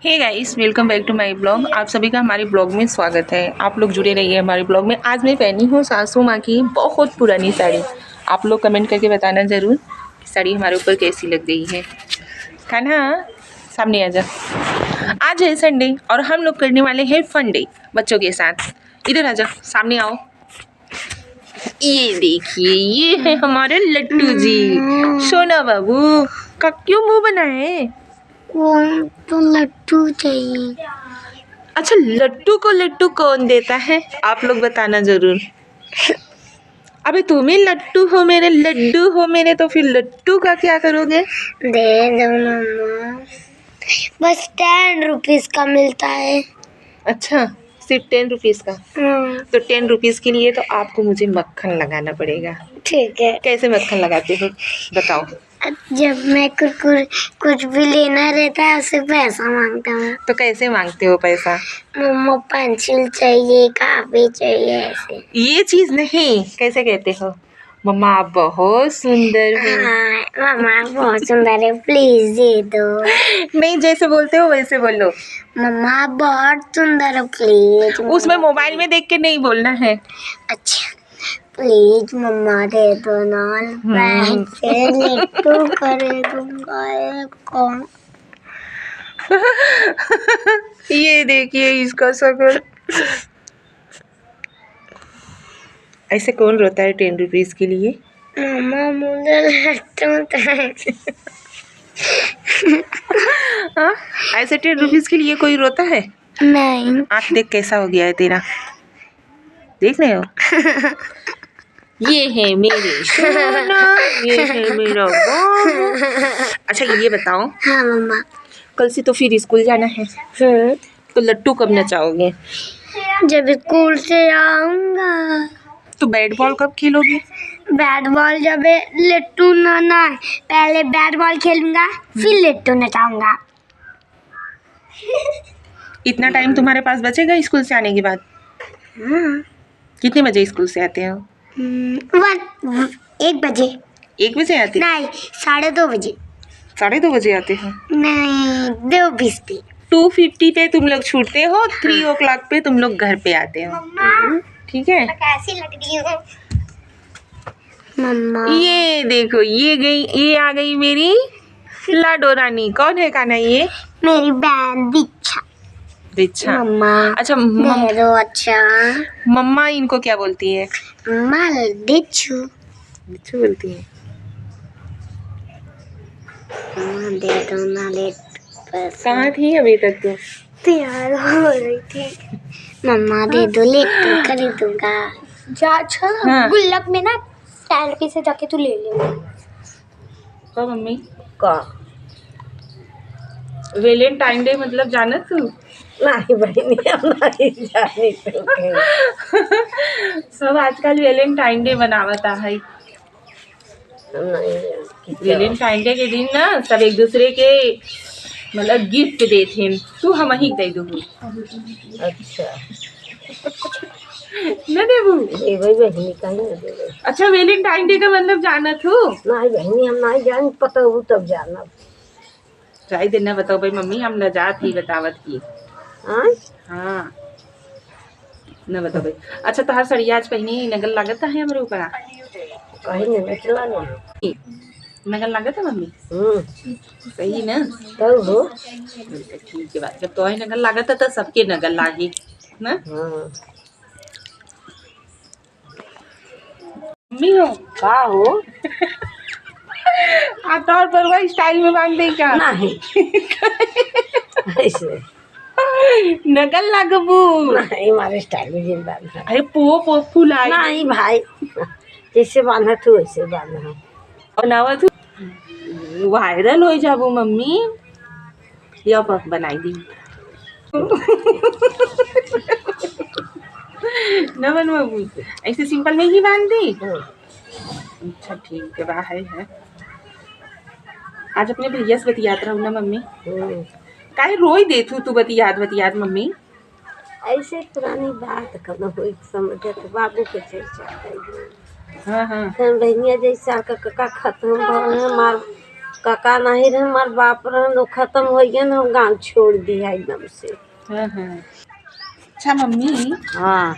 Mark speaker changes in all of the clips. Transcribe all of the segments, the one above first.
Speaker 1: Hey guys, welcome back to my blog. आप सभी का हमारे ब्लॉग में स्वागत है। आप लोग जुड़े रहिए हमारे ब्लॉग में। आज मैं पहनी हूँ सासू माँ की बहुत पुरानी साड़ी। आप लोग कमेंट करके बताना ज़रूर कि साड़ी हमारे ऊपर कैसी लग गई है। खाना सामने आ जा। आज है संडे और हम लोग करने वाले हैं फन डे बच्चों के साथ। इधर आ जा, सामने आओ। ये देखिए, ये है हमारे लट्टू जी। सोना बाबू का क्यों मुँह बनाए?
Speaker 2: कौन तो लट्टू चाहिए।
Speaker 1: अच्छा, लट्टू को लट्टू कौन देता है? आप लोग बताना जरूर। अबे तुम्हें लट्टू हो मेरे, लड्डू हो मेरे, तो फिर लट्टू का क्या करोगे?
Speaker 2: दे दो मम्मा, बस 10 रुपीज का मिलता है।
Speaker 1: अच्छा, सिर्फ 10 रुपीज़ का। तो 10 रुपीज़ के लिए तो आपको मुझे मक्खन लगाना पड़ेगा।
Speaker 2: ठीक है।
Speaker 1: कैसे मक्खन लगाते हो बताओ।
Speaker 2: जब मैं कुछ भी लेना रहता है उससे पैसा मांगता हूँ।
Speaker 1: तो कैसे मांगते हो पैसा?
Speaker 2: मम्मा पेंसिल चाहिए, काफी चाहिए, ऐसे।
Speaker 1: ये चीज़ नहीं, कैसे कहते हो? मम्मा आप बहुत सुंदर हो।
Speaker 2: मम्मा बहुत सुंदर है, प्लीज दे दो।
Speaker 1: नहीं, जैसे बोलते हो वैसे बोलो।
Speaker 2: मम्मा बहुत सुंदर है, प्लीज।
Speaker 1: उसमें मोबाइल में देख के नहीं बोलना है।
Speaker 2: अच्छा, प्लीज मम्मा दे दो ना, पैसे लट्टू खरीदूंगा कौन।
Speaker 1: ये देखिए इसका शक्ल। ऐसे कौन रोता है 10 रुपीज़ के लिए?
Speaker 2: मम्मा मुझे लट्टू चाहिए।
Speaker 1: हाँ, ऐसे 10 रुपीज़ के लिए कोई रोता है?
Speaker 2: नहीं।
Speaker 1: आँख देख कैसा हो गया है तेरा, देख रहे हो? ये है मेरे सोना, ये है मेरा बाबू। अच्छा ये बताओ,
Speaker 2: हाँ मम्मा।
Speaker 1: कल से तो फिर स्कूल जाना है, तो लट्टू कब नचाओगे?
Speaker 2: जब स्कूल से आऊंगा।
Speaker 1: तो बैट बॉल कब खेलोगे?
Speaker 2: बैट बॉल जब लट्टू ना, पहले बैट बॉल खेलूंगा फिर लट्टू नचाऊंगा।
Speaker 1: इतना टाइम तुम्हारे पास बचेगा स्कूल से आने के बाद?
Speaker 2: हाँ।
Speaker 1: कितने बजे स्कूल से आते हो?
Speaker 2: 1 बजे।
Speaker 1: 1 बजे आते हो?
Speaker 2: नहीं, 2:30 बजे।
Speaker 1: 2:30 बजे आते हो?
Speaker 2: नहीं, 2:20 पे।
Speaker 1: 2:50 पे तुम लोग छूटते हो, 3 o'clock पे तुम लोग घर पे आते हो। ठीक है?
Speaker 2: कैसी लग रही हो मम्मा?
Speaker 1: ये देखो, ये आ गई मेरी लाडो रानी। कौन है कान्हा ये?
Speaker 2: मेरी बहन दीक्षा।
Speaker 1: दीक्षा।
Speaker 2: मम्मा
Speaker 1: अच्छा
Speaker 2: दे दो। अच्छा
Speaker 1: मम्मा इनको क्या बोलती है?
Speaker 2: मम्मा दीक्षु।
Speaker 1: दीक्षु बोलती है।
Speaker 2: मम्मा दे दो ना
Speaker 1: कहाँ थी अभी तक तू?
Speaker 2: तैयार हो रही थी। मम्मा दे दो, लट्टू खरीदूंगा। जा अच्छा,
Speaker 1: हाँ।
Speaker 2: गुल्लक में ना 10 रुपए से जाके तू ले ले।
Speaker 1: का मम्मी का वैलेंटाइन डे मतलब जाना तू?
Speaker 2: नहीं बहनी, हम नहीं जाने
Speaker 1: सब आजकल वैलेंटाइन डे मनावता है। वैलेंटाइन डे के दिन ना सब एक दूसरे के मतलब गिफ्ट देते हैं। तू हम ही दे दू।
Speaker 2: अच्छा
Speaker 1: न देबू?
Speaker 2: देवे बहनी कहीं न देवे।
Speaker 1: अच्छा, वैलेंटाइन डे का मतलब जाना तू?
Speaker 2: नहीं बहनी, हम नहीं जान, पता हो तब जाना।
Speaker 1: ट्राई देना, बताओ भाई मम्मी, हम न जात ही बतावत की। हाँ न बताओ भाई। अच्छा, तो हर सड़िया आज पहनी नगल लागत है हमारे ऊपर?
Speaker 2: कहीं नहीं निकला नहीं।
Speaker 1: नगल लागत है मम्मी? सही ना?
Speaker 2: तो हो
Speaker 1: ठीक है बात। जब तो नगल लागत है तो सबके नगल लागी ना। मम्मी हो का हो? तौर पर वही स्टाइल में बांध दे क्या?
Speaker 2: नहीं ऐसे
Speaker 1: नगल लागबू
Speaker 2: नहीं, हमारे स्टाइल में जिन बांधना।
Speaker 1: अरे पो फुलाई
Speaker 2: नहीं भाई, जैसे बांधा तू वैसे बांधना।
Speaker 1: और नावा तू वायरल हो जाबू मम्मी। या पक बनाई दी न बनवाबू, ऐसे सिंपल में ही बांध दी। अच्छा ठीक है, बाहर है। आज अपने भैया से बतियात रहू ना मम्मी। काहे रोई देथू तू बतियात मम्मी?
Speaker 2: ऐसे पुरानी बात कब हुई समझे तो बाबू के चर्चा।
Speaker 1: हाँ हाँ
Speaker 2: बहनिया जैसा का खत्म मार
Speaker 3: काका नहीं रहे, हमारे बाप रहे, वो खत्म हो गया ना, हम गाँव छोड़ दिया एकदम से।
Speaker 1: अच्छा मम्मी,
Speaker 3: हाँ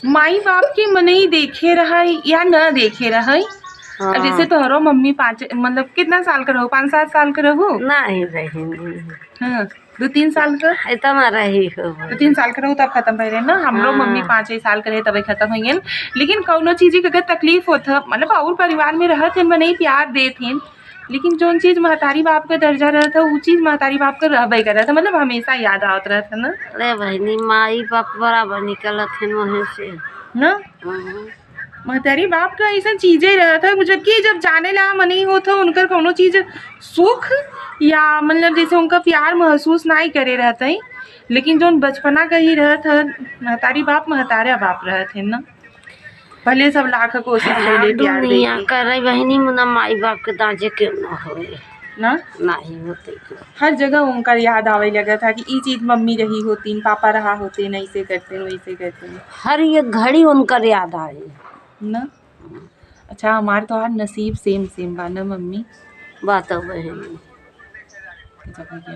Speaker 1: माई बाप के मने ही देखे रहा या न देखे रहा। अब जैसे
Speaker 3: हाँ
Speaker 1: तोहरो मम्मी 5 मतलब कितना साल का रहो, 5-7 साल का रहो।
Speaker 3: नहीं रहेंगे,
Speaker 1: हाँ 2-3 साल का,
Speaker 3: इतना रही हो
Speaker 1: 2-3 साल का रहो तब खत्म भय रहे ना। हमरो मम्मी 5 साल का रहे तब खत्म हो गए। लेकिन कौनो चीज के अगर तकलीफ होता मतलब और परिवार में रहत थे मने ही प्यार देत हैं, लेकिन जो चीज महतारी बाप का दर्जा रहता वो चीज महतारी बाप का रहबे कर रहा था, मतलब हमेशा याद आवत रहता ना।
Speaker 3: अरे बहनी माई बाप बराबर निकलत है वहीं से
Speaker 1: ना महतारी बाप का ऐसा चीजें रहता है, जबकि जब जाने ला मन ही होता उनकर कोनो चीज सुख या मतलब जैसे उनका प्यार महसूस नहीं करे रहता है। लेकिन जो बचपना का ही रहता है महतारी बाप महतारा बाप रहते हैं ना, भले सब लाख कोशिश कर ले प्यार
Speaker 3: दुनिया
Speaker 1: दे
Speaker 3: करे बहनी मुना माई बाप के दांजे क्यों न होए,
Speaker 1: ना।
Speaker 3: नहीं होते
Speaker 1: हर जगह उनका याद आवे लगा था कि ये चीज मम्मी रही होती, पापा रहा होते, नहीं से करते वैसे करते
Speaker 3: हर एक घड़ी उनकर याद आए
Speaker 1: ना। अच्छा हमारे तो आज नसीब सेम सेम बा ना मम्मी।
Speaker 3: बात बहनी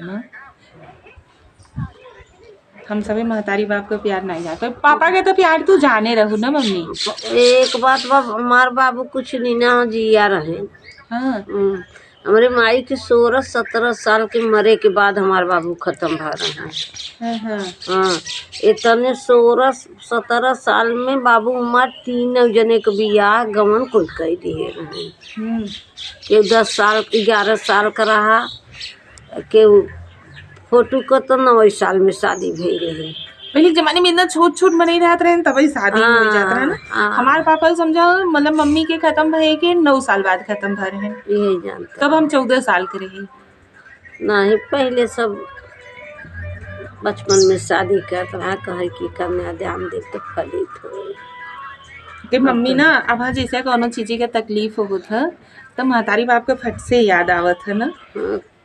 Speaker 1: ना हम सभी महतारी बाप का प्यार नहीं जाते, पापा का तो प्यार तू जाने रहू ना मम्मी।
Speaker 3: एक बात हमार बाबू कुछ नहीं ना जिया रहे।
Speaker 1: हाँ
Speaker 3: हमारे माई के 16-17 साल के मरे के बाद हमारे बाबू खत्म भा रहे हैं। हाँ इतने 16-17 साल में बाबू हमार 3 जने के बियाह गमन कुल कर दिए रहे। के 10 साल 11 साल का रहा, के फोटो को तो 9 साल में शादी भई रही।
Speaker 1: पहले के जमाने में इतना छोट छोट मनी रहत रहे तभी शादी हो जाता है ना। हमारे पापा समझो मतलब मम्मी के खत्म भए के 9 साल बाद खत्म भर रहे,
Speaker 3: यही जानता
Speaker 1: तब हम 14 साल के रहे।
Speaker 3: नहीं पहले सब बचपन में शादी करत रहा, कहे कि कन्यादान दे तो फलित हो
Speaker 1: कि मम्मी ना अब जैसे कोनो चीज का तकलीफ होत है तो महतारी बाप का फट से याद आवत है ना।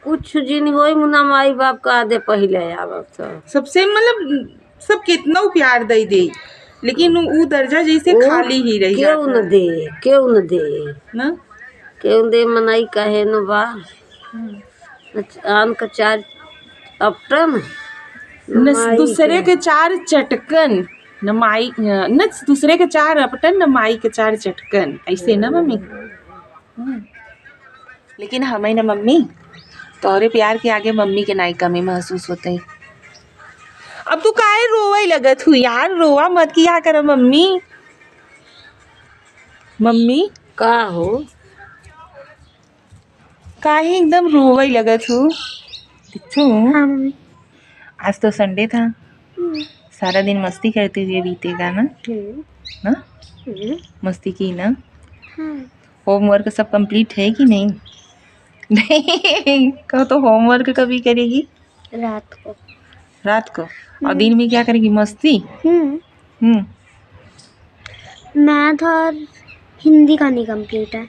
Speaker 3: कुछ दिन होई मुना माई बाप का आदे पहले आवत था
Speaker 1: सबसे मतलब सब कितना प्यार दे लेकिन वो दर्जा जैसे खाली ही रही
Speaker 3: क्यों न दे
Speaker 1: ना,
Speaker 3: क्यों दे मनाई कहे न बा आन का 4 अपटन
Speaker 1: न दूसरे के 4 चटकन न माई न दूसरे के 4 अपटन न माई के 4 चटकन, ऐसे ना मम्मी। लेकिन हमें ना मम्मी तोरे प्यार के आगे मम्मी के नाई कमी महसूस होते है। अब तू काहे रोवे लगत हूँ यार, रोवा मत किया कर मम्मी। मम्मी
Speaker 3: का हो
Speaker 1: काहे एकदम रोवे लगत हूँ। आज तो संडे था, सारा दिन मस्ती करते हुए बीतेगा ना। ना मस्ती की ना। होमवर्क सब कंप्लीट है कि नहीं? नहीं कहो तो होमवर्क कभी करेगी? रात को और दिन में क्या करेगी? मस्ती।
Speaker 2: मैथ और हिंदी का नहीं कंप्लीट है।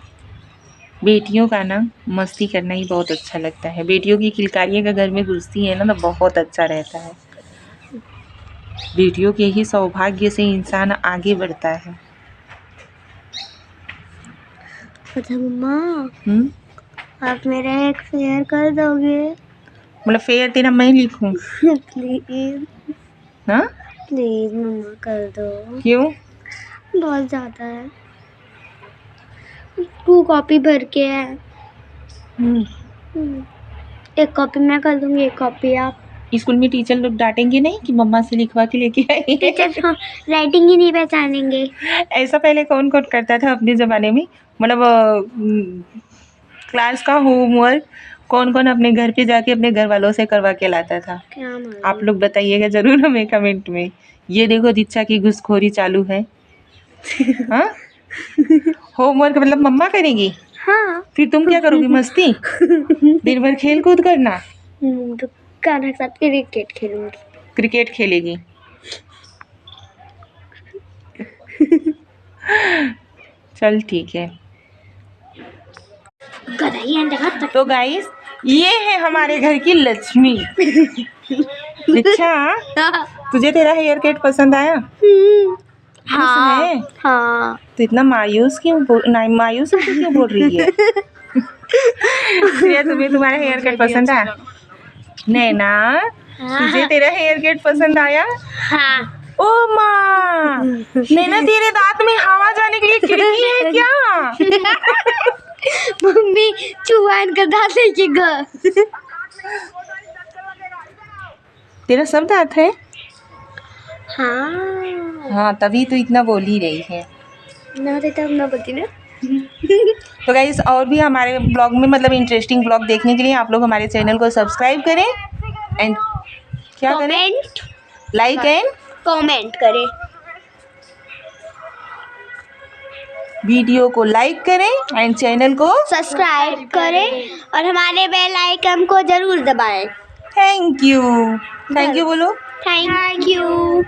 Speaker 1: बेटियों का ना मस्ती करना ही बहुत अच्छा लगता है। बेटियों की किलकारियाँ का घर में घुसती है ना तो बहुत अच्छा रहता है। बेटियों के ही सौभाग्य से इंसान आगे बढ़ता है।
Speaker 2: अच्छा मम्मा आप मेरा एक फेयर कर दोगे?
Speaker 1: मतलब फेयर तेरा मैं लिखूं?
Speaker 2: प्लीज
Speaker 1: हाँ
Speaker 2: प्लीज मम्मा कर दो।
Speaker 1: क्यों?
Speaker 2: बहुत ज़्यादा है, 2 कॉपी भर के है। एक कॉपी मैं कर दूंगी, एक कॉपी आप।
Speaker 1: स्कूल में टीचर लोग डांटेंगे नहीं कि मम्मा से लिखवा के लेके आई?
Speaker 2: टीचर राइटिंग ही नहीं पहचानेंगे।
Speaker 1: ऐसा पहले कौन कौन करता था अपने ज़माने में? मतलब क्लास का होमवर्क कौन कौन अपने घर पे जाके अपने घर वालों से करवा के लाता था? आप लोग बताइएगा ज़रूर हमें कमेंट में। ये देखो दीक्षा की घुसखोरी चालू है। हाँ होमवर्क मतलब मम्मा करेगी?
Speaker 2: हाँ
Speaker 1: फिर तुम क्या करोगी? मस्ती? दिन भर खेल कूद करना?
Speaker 2: तो खाना साथ क्रिकेट खेलूंगी।
Speaker 1: क्रिकेट खेलेगी? चल ठीक है। तो गाइस ये है हमारे घर की लक्ष्मी। अच्छा तुझे तेरा हेयर कट पसंद आया?
Speaker 2: हाँ
Speaker 1: है?
Speaker 2: हाँ।
Speaker 1: तो इतना मायूस क्यों बोल रही है? श्रेया, तुम्हें तुम्हारा हेयर कट पसंद आया? नैना, तुझे तेरा हेयर कट पसंद आया?
Speaker 2: हाँ।
Speaker 1: ओ माँ, नैना तेरे दांत में हवा जाने के लिए खिड़की है क्या?
Speaker 2: मम्मी चुवान का दांत लेके गए।
Speaker 1: तेरा सब दांत है?
Speaker 2: हाँ
Speaker 1: हाँ, तभी तो इतना बोल ही रही है।
Speaker 2: ना देता हम ना बती ना।
Speaker 1: तो गाइस, और भी हमारे ब्लॉग में मतलब इंटरेस्टिंग ब्लॉग देखने के लिए आप लोग हमारे चैनल को सब्सक्राइब करें एंड क्या करें,
Speaker 2: कमेंट
Speaker 1: लाइक एंड
Speaker 2: कमेंट करें,
Speaker 1: वीडियो को लाइक करें एंड चैनल को
Speaker 2: सब्सक्राइब करें और हमारे बेल आइकन को जरूर दबाएं।
Speaker 1: थैंक यू बोलो।
Speaker 2: Thank you.